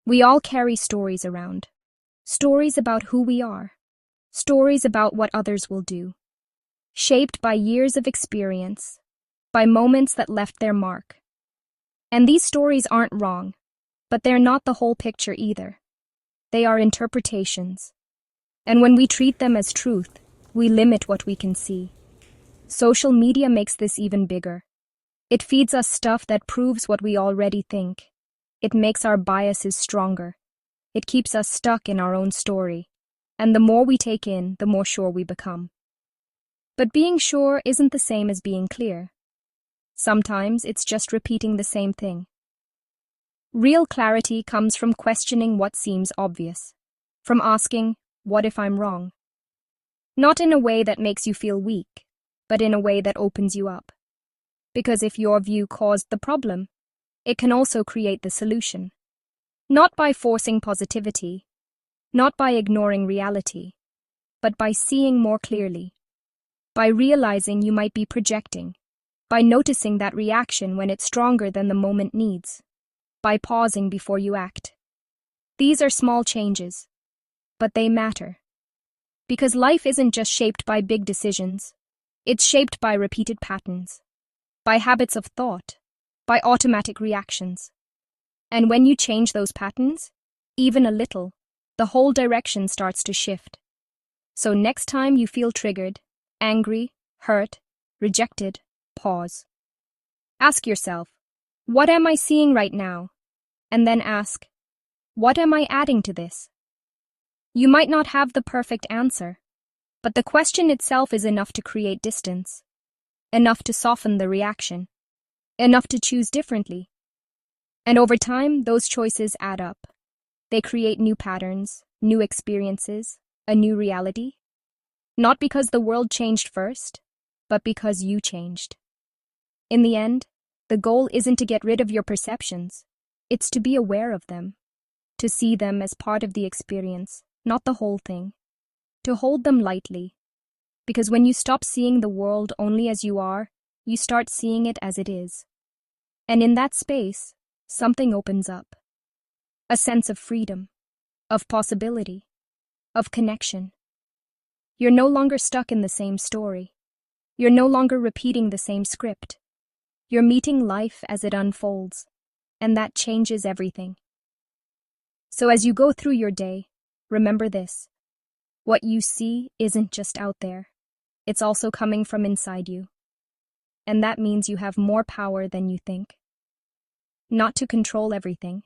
We all carry stories around. Stories about who we are. Stories about what others will do. Shaped by years of experience, by moments that left their mark. And these stories aren't wrong, but they're not the whole picture either. They are interpretations. And when we treat them as truth, we limit what we can see. Social media makes this even bigger. It feeds us stuff that proves what we already think. It makes our biases stronger. It keeps us stuck in our own story. And the more we take in, the more sure we become. But being sure isn't the same as being clear. Sometimes it's just repeating the same thing. Real clarity comes from questioning what seems obvious, from asking, what if I'm wrong? Not in a way that makes you feel weak, but in a way that opens you up. Because if your view caused the problem, it can also create the solution. Not by forcing positivity, not by ignoring reality, but by seeing more clearly, by realizing you might be projecting, by noticing that reaction when it's stronger than the moment needs, by pausing before you act. These are small changes, but they matter. Because life isn't just shaped by big decisions, it's shaped by repeated patterns, by habits of thought, by automatic reactions. And when you change those patterns, even a little, the whole direction starts to shift. So next time you feel triggered, angry, hurt, rejected, pause. Ask yourself, what am I seeing right now? And then ask, what am I adding to this? You might not have the perfect answer, but the question itself is enough to create distance, enough to soften the reaction, enough to choose differently. And over time, those choices add up. They create new patterns, new experiences, a new reality. Not because the world changed first, but because you changed. In the end, the goal isn't to get rid of your perceptions. It's to be aware of them, to see them as part of the experience, not the whole thing, to hold them lightly. Because when you stop seeing the world only as you are, you start seeing it as it is. And in that space, something opens up. A sense of freedom, of possibility, of connection. You're no longer stuck in the same story. You're no longer repeating the same script. You're meeting life as it unfolds, and that changes everything. So as you go through your day, remember this. What you see isn't just out there. It's also coming from inside you. And that means you have more power than you think. Not to control everything,